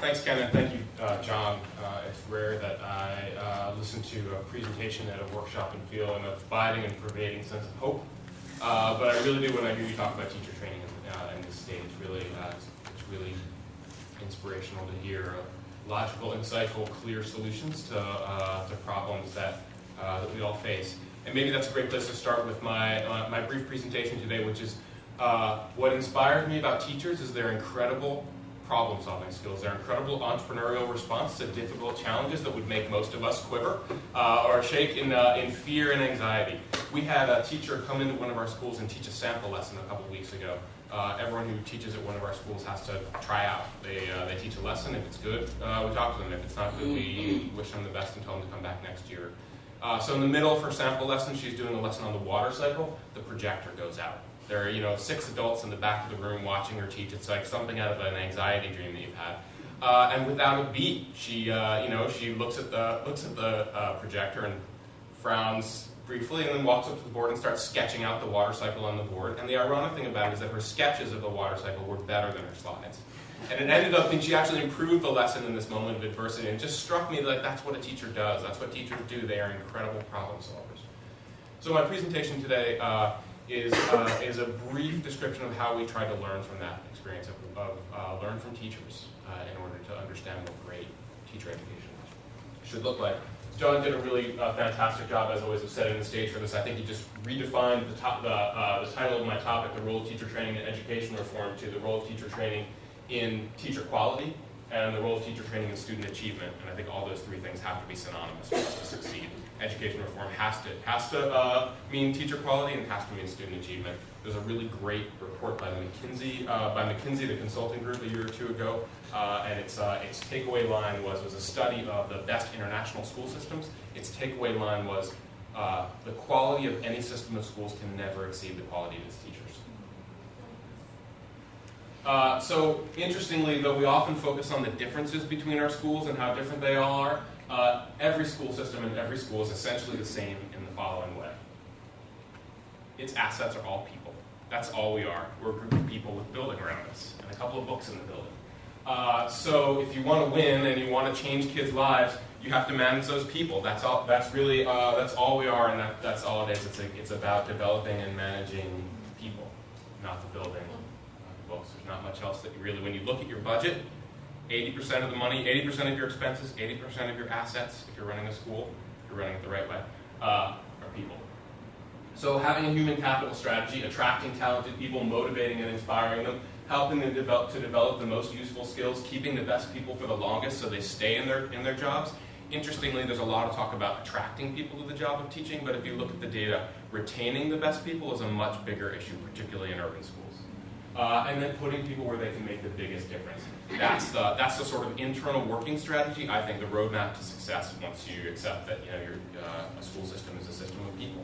Thanks, Ken, and thank you, John. It's rare that I listen to a presentation at a workshop and feel an abiding and pervading sense of hope. But I really do when I hear you talk about teacher training in this state. It's really inspirational to hear logical, insightful, clear solutions to problems that we all face. And maybe that's a great place to start with my brief presentation today, which is what inspires me about teachers is their incredible problem-solving skills, their incredible entrepreneurial response to difficult challenges that would make most of us quiver or shake in fear and anxiety. We had a teacher come into one of our schools and teach a sample lesson a couple weeks ago. Everyone who teaches at one of our schools has to try out. They teach a lesson. If it's good, we talk to them. If it's not good, we wish them the best and tell them to come back next year. So in the middle of her sample lesson, she's doing a lesson on the water cycle. The projector goes out. There are 6 adults in the back of the room watching her teach. It's like something out of an anxiety dream that you've had. And without a beat, she looks at the projector and frowns briefly, and then walks up to the board and starts sketching out the water cycle on the board. And the ironic thing about it is that her sketches of the water cycle were better than her slides. And it ended up being she actually improved the lesson in this moment of adversity. And it just struck me like that's what a teacher does. That's what teachers do. They are incredible problem solvers. So my presentation today is a brief description of how we try to learn from that experience of learn from teachers in order to understand what great teacher education should look like. John did a really fantastic job, as always, of setting the stage for this. I think he just redefined the title of my topic, the role of teacher training in education reform, to the role of teacher training in teacher quality and the role of teacher training in student achievement. And I think all those 3 things have to be synonymous for us to succeed. Education reform has to mean teacher quality and has to mean student achievement. There's a really great report by McKinsey, the consulting group, a year or 2 ago, and its takeaway line was a study of the best international school systems. Its takeaway line was the quality of any system of schools can never exceed the quality of its teachers. So interestingly, though we often focus on the differences between our schools and how different they all are, every school system and every school is essentially the same in the following way. Its assets are all people. That's all we are. We're a group of people with a building around us and a couple of books in the building. So if you want to win and you want to change kids' lives, you have to manage those people. That's all. That's really that's all we are, and that's all it is. It's about developing and managing people, not the building. Books. There's not much else that you really, when you look at your budget, 80% of the money, 80% of your expenses, 80% of your assets, if you're running a school, if you're running it the right way, are people. So having a human capital strategy, attracting talented people, motivating and inspiring them, helping them develop the most useful skills, keeping the best people for the longest so they stay in their jobs. Interestingly, there's a lot of talk about attracting people to the job of teaching, but if you look at the data, retaining the best people is a much bigger issue, particularly in urban schools. And then putting people where they can make the biggest difference. That's the sort of internal working strategy. I think the roadmap to success once you accept that a school system is a system of people.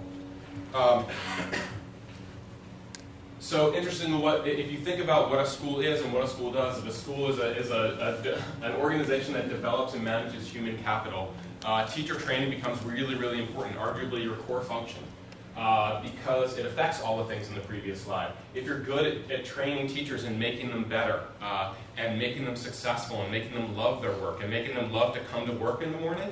So interesting, if you think about what a school is and what a school does, if a school is an organization that develops and manages human capital, teacher training becomes really, really important, arguably your core function. Because it affects all the things in the previous slide. If you're good at training teachers and making them better, and making them successful, and making them love their work, and making them love to come to work in the morning,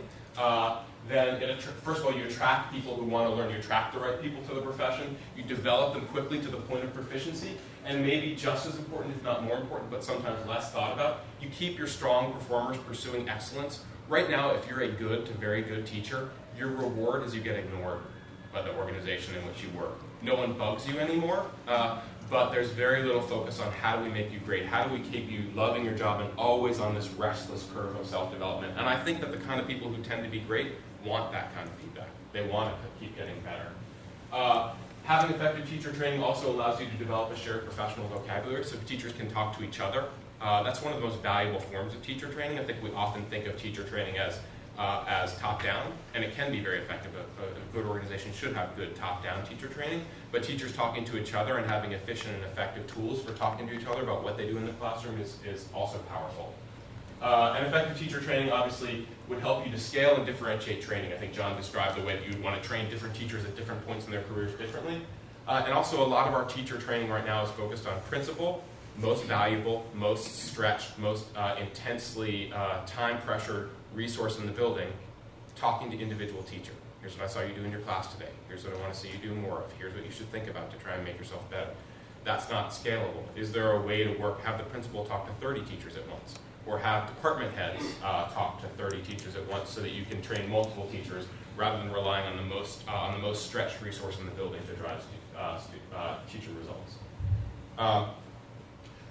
then first of all, you attract people who want to learn. You attract the right people to the profession. You develop them quickly to the point of proficiency, and maybe just as important, if not more important, but sometimes less thought about, you keep your strong performers pursuing excellence. Right now, if you're a good to very good teacher, your reward is you get ignored by the organization in which you work. No one bugs you anymore, but there's very little focus on how do we make you great, how do we keep you loving your job and always on this restless curve of self-development. And I think that the kind of people who tend to be great want that kind of feedback. They want to keep getting better. Having effective teacher training also allows you to develop a shared professional vocabulary so teachers can talk to each other. That's one of the most valuable forms of teacher training. I think we often think of teacher training as top-down, and it can be very effective. A good organization should have good top-down teacher training, but teachers talking to each other and having efficient and effective tools for talking to each other about what they do in the classroom is also powerful. And effective teacher training obviously would help you to scale and differentiate training. I think John described the way that you would want to train different teachers at different points in their careers differently. And also a lot of our teacher training right now is focused on principal most valuable, most stretched, most intensely time-pressured resource in the building, talking to individual teacher. Here's what I saw you do in your class today. Here's what I want to see you do more of. Here's what you should think about to try and make yourself better. That's not scalable. Is there a way to have the principal talk to 30 teachers at once? Or have department heads talk to 30 teachers at once so that you can train multiple teachers rather than relying on the most stretched resource in the building to drive teacher results.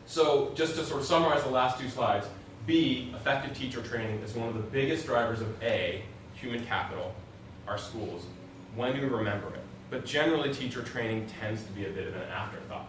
So just to sort of summarize the last two slides, B, effective teacher training is one of the biggest drivers of A, human capital, our schools. When do we remember it? But generally teacher training tends to be a bit of an afterthought.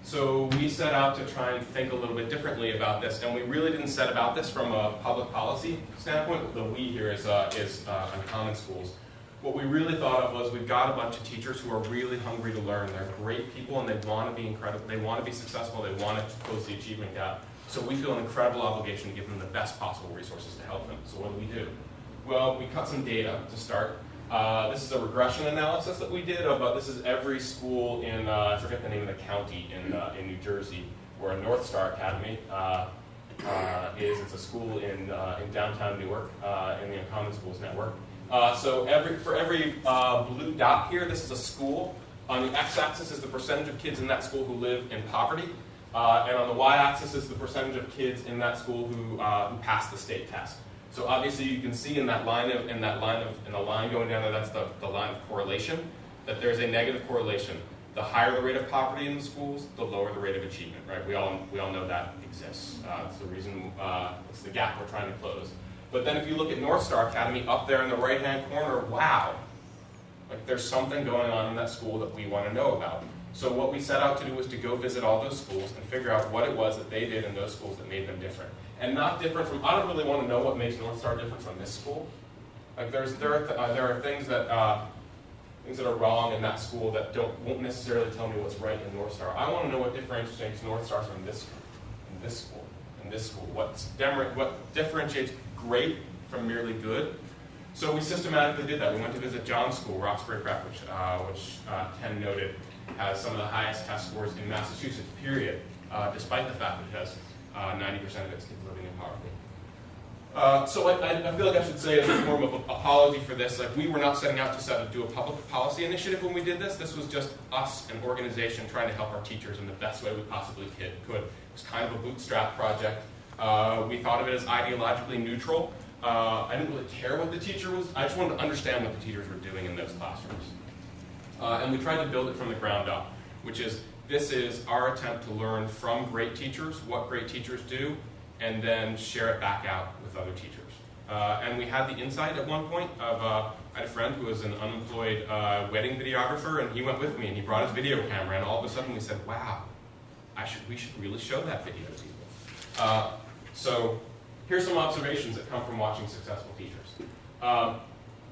So we set out to try and think a little bit differently about this, and we really didn't set about this from a public policy standpoint. The we here is Uncommon Schools. What we really thought of was we've got a bunch of teachers who are really hungry to learn. They're great people and they want to be incredible. They want to be successful. They want to close the achievement gap. So we feel an incredible obligation to give them the best possible resources to help them. So what do? Well, we cut some data to start. This is a regression analysis that we did about, this is every school in, I forget the name of the county in New Jersey, where a North Star Academy is. It's a school in downtown Newark in the Uncommon Schools network. So for every blue dot here, this is a school. On the x-axis is the percentage of kids in that school who live in poverty. And on the y-axis is the percentage of kids in that school who pass the state test. So obviously you can see in the line going down there, that's the line of correlation, that there's a negative correlation. The higher the rate of poverty in the schools, the lower the rate of achievement, right? We all know that exists. It's the reason, it's the gap we're trying to close. But then if you look at North Star Academy up there in the right-hand corner, wow, like there's something going on in that school that we want to know about. So what we set out to do was to go visit all those schools and figure out what it was that they did in those schools that made them different. And not different from, I don't really want to know what makes North Star different from this school. Like there are things that are wrong in that school that won't necessarily tell me what's right in North Star. I want to know what differentiates North Star from this school, and this school, and this school. What differentiates great from merely good. So we systematically did that. We went to visit John's school, Roxbury Prep, which Ken noted has some of the highest test scores in Massachusetts, period, despite the fact that it has 90% of its kids living in poverty. So I feel like I should say as a form of apology for this, like we were not setting out to do a public policy initiative when we did this. This was just us, an organization, trying to help our teachers in the best way we possibly could. It was kind of a bootstrap project. We thought of it as ideologically neutral. I didn't really care what the teacher was. I just wanted to understand what the teachers were doing in those classrooms. And we tried to build it from the ground up, which is, this is our attempt to learn from great teachers what great teachers do, and then share it back out with other teachers. And we had the insight at one point of, I had a friend who was an unemployed wedding videographer, and he went with me, and he brought his video camera, and all of a sudden we said, wow, we should really show that video to people. So here's some observations that come from watching successful teachers.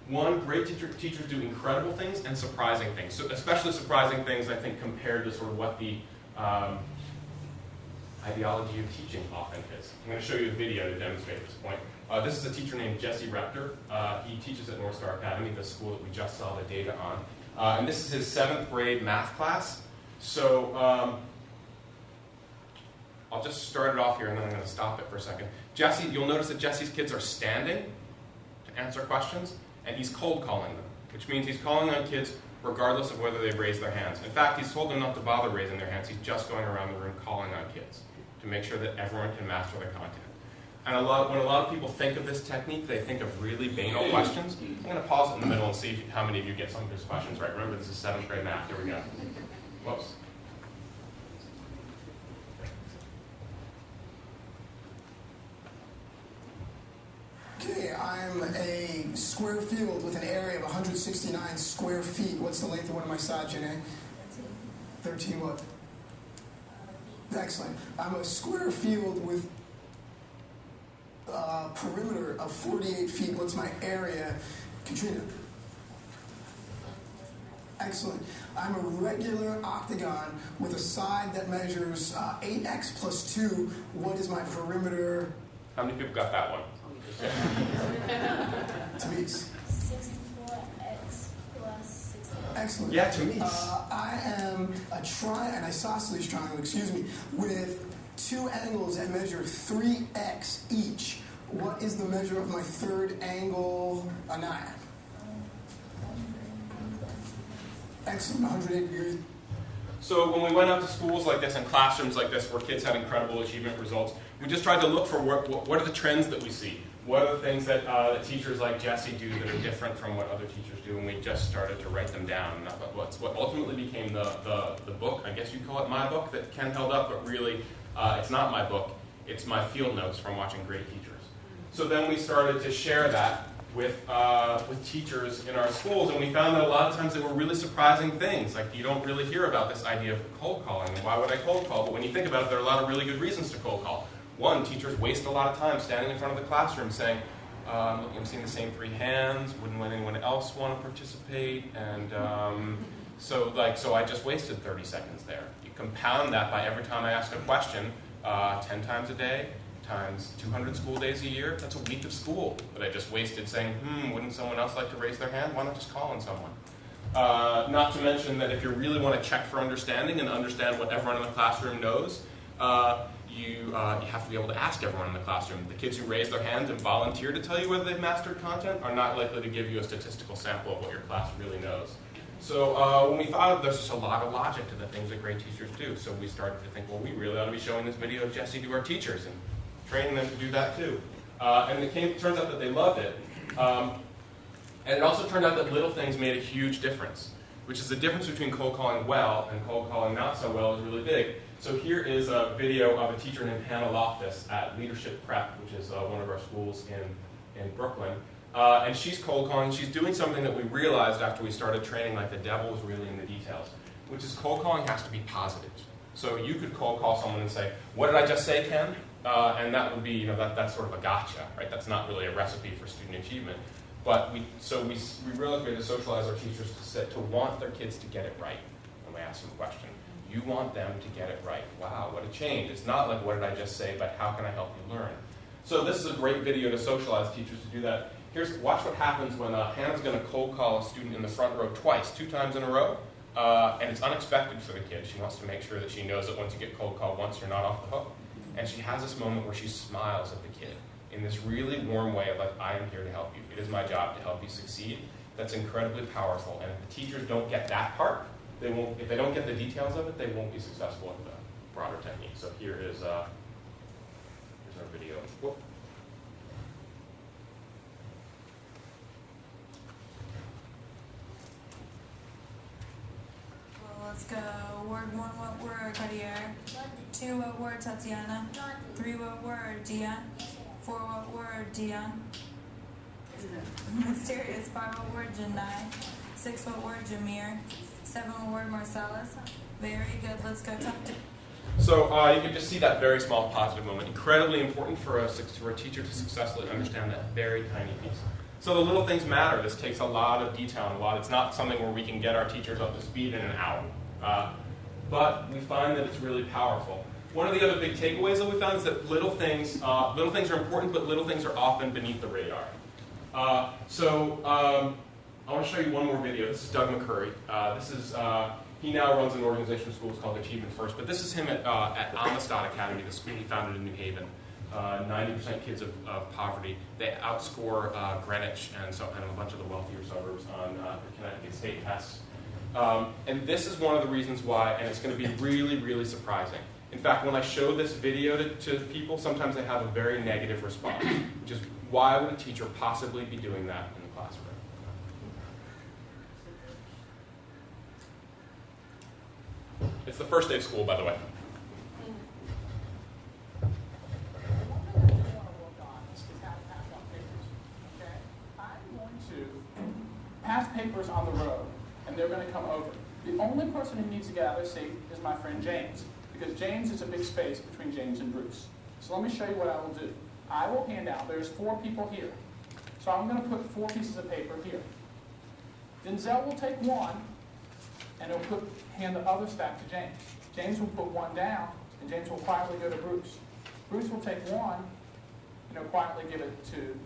One, great teachers do incredible things and surprising things. So especially surprising things, I think, compared to sort of what the ideology of teaching often is. I'm going to show you a video to demonstrate this point. This is a teacher named Jesse Rector. He teaches at North Star Academy, the school that we just saw the data on. And this is his 7th grade math class. So I'll just start it off here, and then I'm going to stop it for a second. Jesse, you'll notice that Jesse's kids are standing to answer questions. And he's cold calling them, which means he's calling on kids regardless of whether they've raised their hands. In fact, he's told them not to bother raising their hands. He's just going around the room calling on kids to make sure that everyone can master the content. And when a lot of people think of this technique, they think of really banal questions. I'm going to pause it in the middle and see how many of you get some of these questions right. Remember, this is 7th grade math. Here we go. Whoops. Okay, I'm a square field with an area of 169 square feet. What's the length of one of my sides, Janae? 13 what? Excellent. I'm a square field with a perimeter of 48 feet. What's my area? Katrina? Excellent. I'm a regular octagon with a side that measures 8x plus 2. What is my perimeter? How many people got that one? Tamise. 64x plus 16. Excellent. Yeah, to me. I am an isosceles triangle, with two angles that measure 3x each. What is the measure of my third angle, Anaya? Excellent, 180 degrees. So when we went out to schools like this and classrooms like this where kids had incredible achievement results, we just tried to look for what are the trends that we see? What are the things that teachers like Jesse do that are different from what other teachers do? And we just started to write them down. And that's what ultimately became the book. I guess you'd call it my book that Ken held up, but really it's not my book. It's my field notes from watching great teachers. So then we started to share that with teachers in our schools, and we found that a lot of times they were really surprising things. Like, you don't really hear about this idea of cold calling, and why would I cold call? But when you think about it, there are a lot of really good reasons to cold call. One, teachers waste a lot of time standing in front of the classroom saying, I'm seeing the same three hands, wouldn't let anyone else want to participate, and so I just wasted 30 seconds there. You compound that by every time I ask a question, 10 times a day, times 200 school days a year, that's a week of school that I just wasted saying, wouldn't someone else like to raise their hand? Why not just call on someone? Not to mention that if you really want to check for understanding and understand what everyone in the classroom knows, you have to be able to ask everyone in the classroom. The kids who raise their hands and volunteer to tell you whether they've mastered content are not likely to give you a statistical sample of what your class really knows. So when we thought of there's just a lot of logic to the things that great teachers do, so we started to think, well, we really ought to be showing this video of Jesse to our teachers and training them to do that too. And it turns out that they loved it. And it also turned out that little things made a huge difference, which is the difference between cold calling well and cold calling not so well is really big. So here is a video of a teacher named Hannah Loftus at Leadership Prep, which is one of our schools in Brooklyn. And she's cold calling. She's doing something that we realized after we started training, like the devil was really in the details, which is cold calling has to be positive. So you could cold call someone and say, what did I just say, Ken? And that would be, that's sort of a gotcha, right? That's not really a recipe for student achievement. But we realized we had to socialize our teachers to want their kids to get it right when we ask them a question. You want them to get it right. Wow, what a change. It's not like, what did I just say, but how can I help you learn? So this is a great video to socialize teachers to do that. Watch what happens when Hannah's going to cold call a student in the front row twice, 2 times in a row. And it's unexpected for the kid. She wants to make sure that she knows that once you get cold called once, you're not off the hook. And she has this moment where she smiles at the kid in this really warm way of like, I am here to help you. It is my job to help you succeed. That's incredibly powerful. And if the teachers don't get that part, if they don't get the details of it, they won't be successful in the broader technique. So here's our video. Whoop. Let's go. Word 1, what word, Javier? 2, what word, Tatiana? 3, what word, Dion? 4, what word, Dion? Mysterious. 5, what word, Janai? 6, what word, Jameer? 7, what word, Marcellus? Very good. Let's go talk to. So you can just see that very small positive moment. Incredibly important for a teacher to successfully understand that very tiny piece. So the little things matter. This takes a lot of detail and it's not something where we can get our teachers up to speed in an hour. But we find that it's really powerful. One of the other big takeaways that we found is that little things are important, but little things are often beneath the radar. I want to show you one more video. This is Doug McCurry. He now runs an organization of schools called Achievement First, but this is him at Amistad Academy, the school he founded in New Haven. 90% kids of poverty. They outscore Greenwich and a bunch of the wealthier suburbs on the Connecticut state tests. And this is one of the reasons why, and it's going to be really, really surprising. In fact, when I show this video to people, sometimes they have a very negative response, which is, why would a teacher possibly be doing that in the classroom? It's the first day of school, by the way. Pass papers on the road, and they're going to come over. The only person who needs to get out of their seat is my friend James, because James is a big space between James and Bruce. So let me show you what I will do. I will hand out, there's 4 people here. So I'm going to put 4 pieces of paper here. Denzel will take one, and he'll hand the other stack to James. James will put one down, and James will quietly go to Bruce. Bruce will take one, and he'll quietly give it to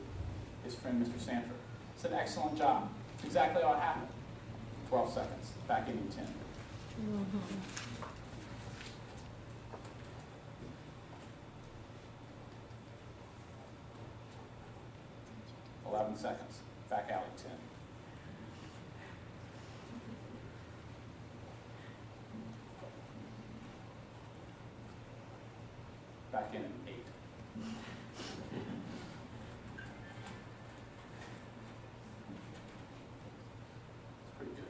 his friend, Mr. Sanford. It's an excellent job. It's exactly what happened. 12 seconds. Back in 10. 11 seconds. Back out in 10. Back in 8. Pretty good.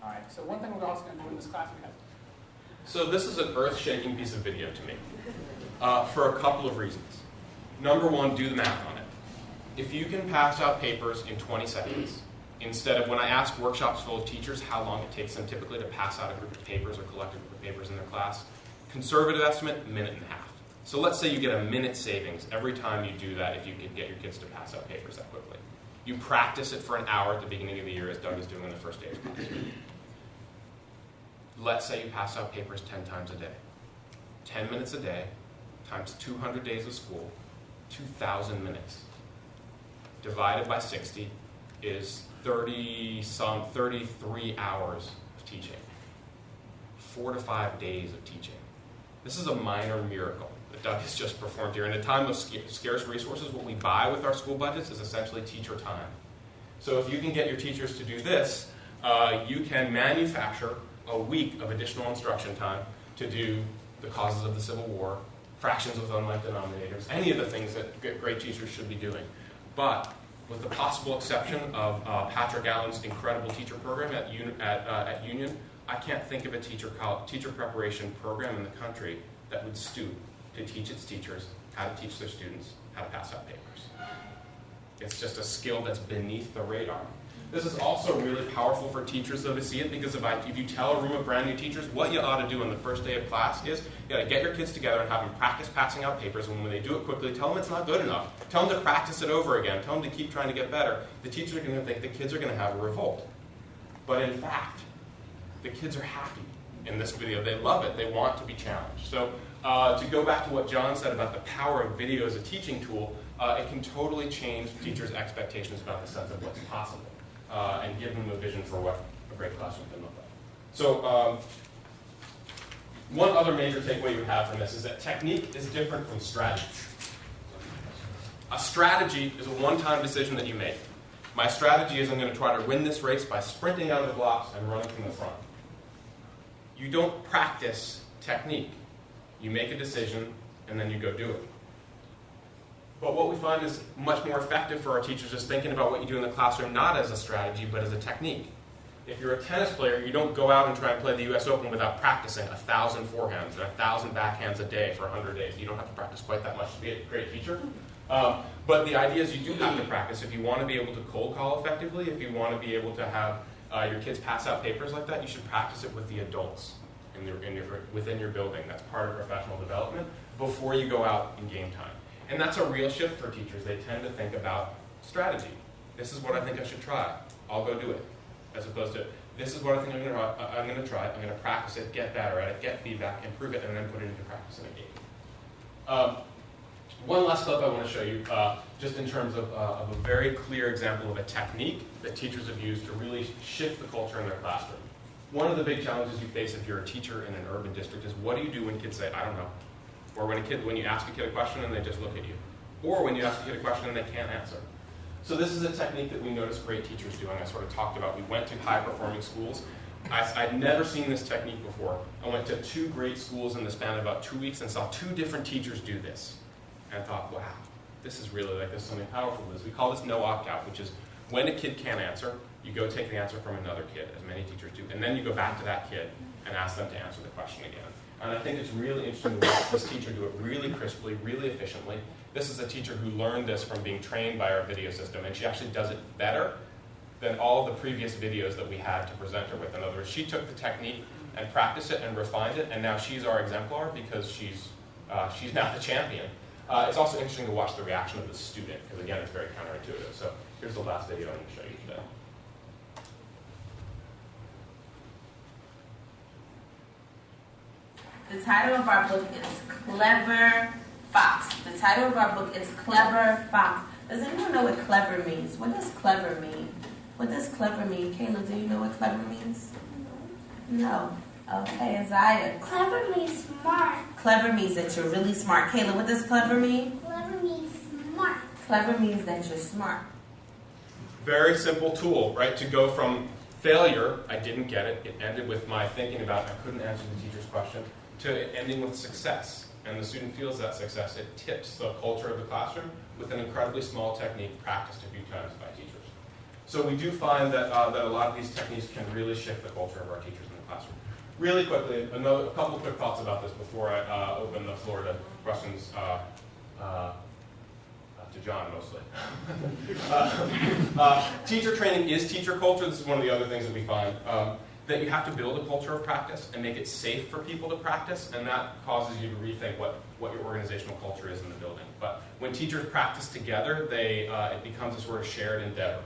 All right, so one thing we're also going to do in this class, we have. So this is an earth-shaking piece of video to me for a couple of reasons. Number one, do the math on it. If you can pass out papers in 20 seconds, instead of when I ask workshops full of teachers how long it takes them typically to pass out a group of papers or collect a group of papers in their class, conservative estimate, a minute and a half. So let's say you get a minute savings every time you do that if you can get your kids to pass out papers that quickly. You practice it for an hour at the beginning of the year as Doug is doing in the first day of class. Let's say you pass out papers 10 times a day. 10 minutes a day times 200 days of school, 2,000 minutes. Divided by 60 is 33 hours of teaching. 4 to 5 days of teaching. This is a minor miracle that Doug has just performed here. In a time of scarce resources, what we buy with our school budgets is essentially teacher time. So if you can get your teachers to do this, you can manufacture a week of additional instruction time to do the causes of the Civil War, fractions with unlike denominators, any of the things that great teachers should be doing. But with the possible exception of Patrick Allen's incredible teacher program at Union, I can't think of a teacher preparation program in the country that would stoop to teach its teachers how to teach their students how to pass out papers. It's just a skill that's beneath the radar. This is also really powerful for teachers, though, to see it, because if you tell a room of brand new teachers, what you ought to do on the first day of class is you got to get your kids together and have them practice passing out papers, and when they do it quickly, tell them it's not good enough. Tell them to practice it over again. Tell them to keep trying to get better. The teachers are going to think the kids are going to have a revolt. But in fact, the kids are happy in this video. They love it. They want to be challenged. So to go back to what John said about the power of video as a teaching tool, it can totally change teachers' expectations about the sense of what's possible. And give them a vision for what a great classroom can look like. So one other major takeaway you have from this is that technique is different from strategy. A strategy is a one-time decision that you make. My strategy is I'm going to try to win this race by sprinting out of the blocks and running from the front. You don't practice technique. You make a decision and then you go do it. But what we find is much more effective for our teachers is thinking about what you do in the classroom not as a strategy, but as a technique. If you're a tennis player, you don't go out and try and play the US Open without practicing 1,000 forehands and 1,000 backhands a day for 100 days. You don't have to practice quite that much to be a great teacher. But the idea is you do have to practice. If you want to be able to cold call effectively, if you want to be able to have your kids pass out papers like that, you should practice it with the adults within your building. That's part of professional development before you go out in game time. And that's a real shift for teachers. They tend to think about strategy. This is what I think I should try. I'll go do it. As opposed to, this is what I think I'm going to try. I'm going to practice it, get better at it, get feedback, improve it, and then put it into practice in a game. One last clip I want to show you, just in terms of a very clear example of a technique that teachers have used to really shift the culture in their classroom. One of the big challenges you face if you're a teacher in an urban district is what do you do when kids say, I don't know? Or when you ask a kid a question and they just look at you. Or when you ask a kid a question and they can't answer. So this is a technique that we noticed great teachers doing. I sort of talked about. We went to high-performing schools. I'd never seen this technique before. I went to 2 great schools in the span of about 2 weeks and saw 2 different teachers do this. And I thought, wow, this is really there's something powerful to this. We call this no opt-out, which is when a kid can't answer, you go take the answer from another kid, as many teachers do. And then you go back to that kid and ask them to answer the question again. And I think it's really interesting to watch this teacher do it really crisply, really efficiently. This is a teacher who learned this from being trained by our video system, and she actually does it better than all the previous videos that we had to present her with. In other words, she took the technique and practiced it and refined it, and now she's our exemplar because she's now the champion. It's also interesting to watch the reaction of the student, because again, it's very counterintuitive. So here's the last video I'm going to show you today. The title of our book is Clever Fox. The title of our book is Clever Fox. Does anyone know what clever means? What does clever mean? What does clever mean? Kayla, do you know what clever means? No. Okay, Isaiah. Clever means smart. Clever means that you're really smart. Kayla, what does clever mean? Clever means smart. Clever means that you're smart. Very simple tool, right? To go from failure, I didn't get it, it ended with my thinking about I couldn't answer the teacher's question, to it ending with success. And the student feels that success, it tips the culture of the classroom with an incredibly small technique practiced a few times by teachers. So we do find that, that a lot of these techniques can really shift the culture of our teachers in the classroom. Really quickly, a couple of quick thoughts about this before I open the floor to questions to John mostly. Teacher training is teacher culture. This is one of the other things that we find. That you have to build a culture of practice and make it safe for people to practice, and that causes you to rethink what your organizational culture is in the building. But when teachers practice together, it becomes a sort of shared endeavor.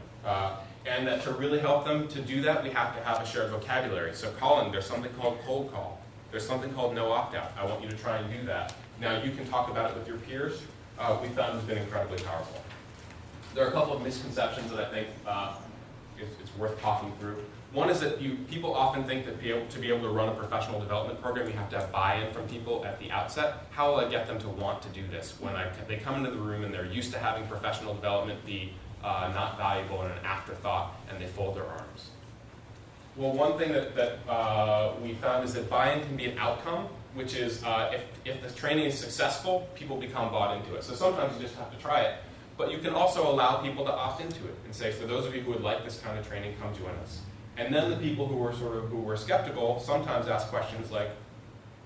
And that to really help them to do that, we have to have a shared vocabulary. So Colin, there's something called cold call. There's something called no opt-out. I want you to try and do that. Now you can talk about it with your peers. We found has been incredibly powerful. There are a couple of misconceptions that I think it's worth talking through. One is that people often think that to be able to run a professional development program, you have to have buy-in from people at the outset. How will I get them to want to do this when they come into the room and they're used to having professional development be not valuable and an afterthought, and they fold their arms? Well, one thing that we found is that buy-in can be an outcome, which is if the training is successful, people become bought into it. So sometimes you just have to try it. But you can also allow people to opt into it and say, for those of you who would like this kind of training, come join us. And then the people who were skeptical sometimes ask questions like,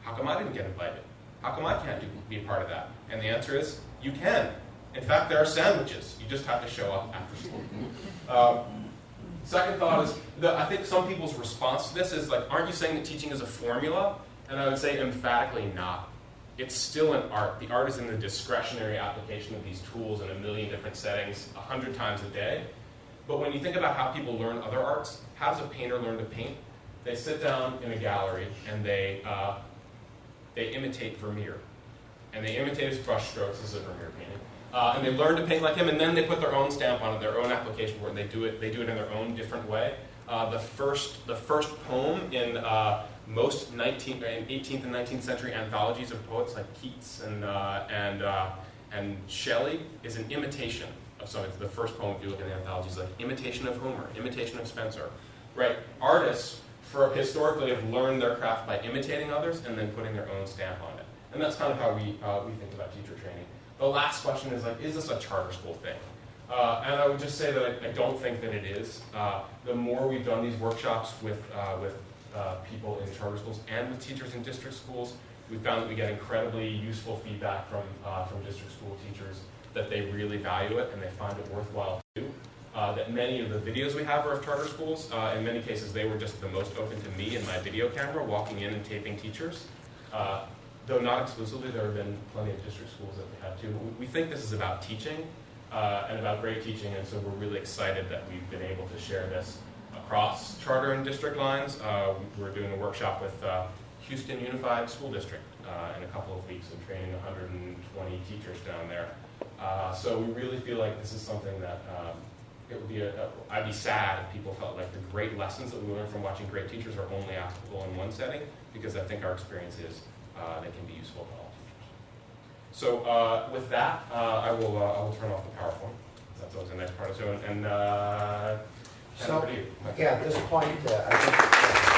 how come I didn't get invited? How come I can't be a part of that? And the answer is, you can. In fact, there are sandwiches. You just have to show up after school. Second thought is, I think some people's response to this is like, aren't you saying that teaching is a formula? And I would say emphatically not. It's still an art. The art is in the discretionary application of these tools in a million different settings, 100 times a day. But when you think about how people learn other arts, how does a painter learn to paint? They sit down in a gallery and they imitate Vermeer. And they imitate his brush strokes. This is a Vermeer painting. And they learn to paint like him, and then they put their own stamp on it, their own application for it, and they do it in their own different way. The first poem in most 18th and 19th century anthologies of poets like Keats and Shelley is an imitation of something. The first poem, if you look at the anthologies, like imitation of Homer, imitation of Spencer. Right? Artists, historically, have learned their craft by imitating others and then putting their own stamp on it. And that's kind of how we think about teacher training. The last question is like, is this a charter school thing? And I would just say that I don't think that it is. The more we've done these workshops with people in charter schools and with teachers in district schools, we've found that we get incredibly useful feedback from district school teachers that they really value it and they find it worthwhile to do. That many of the videos we have are of charter schools. In many cases, they were just the most open to me and my video camera, walking in and taping teachers. Though not exclusively, there have been plenty of district schools that we have too. We think this is about teaching and about great teaching, and so we're really excited that we've been able to share this across charter and district lines. We're doing a workshop with Houston Unified School District in a couple of weeks and training 120 teachers down there. So we really feel like this is something that it would be I'd be sad if people felt like the great lessons that we learn from watching great teachers are only applicable in one setting, because I think our experience is they can be useful to all teachers. So with that, I will turn off the PowerPoint. That's always the next part of the show. And So, yeah, at this point, I think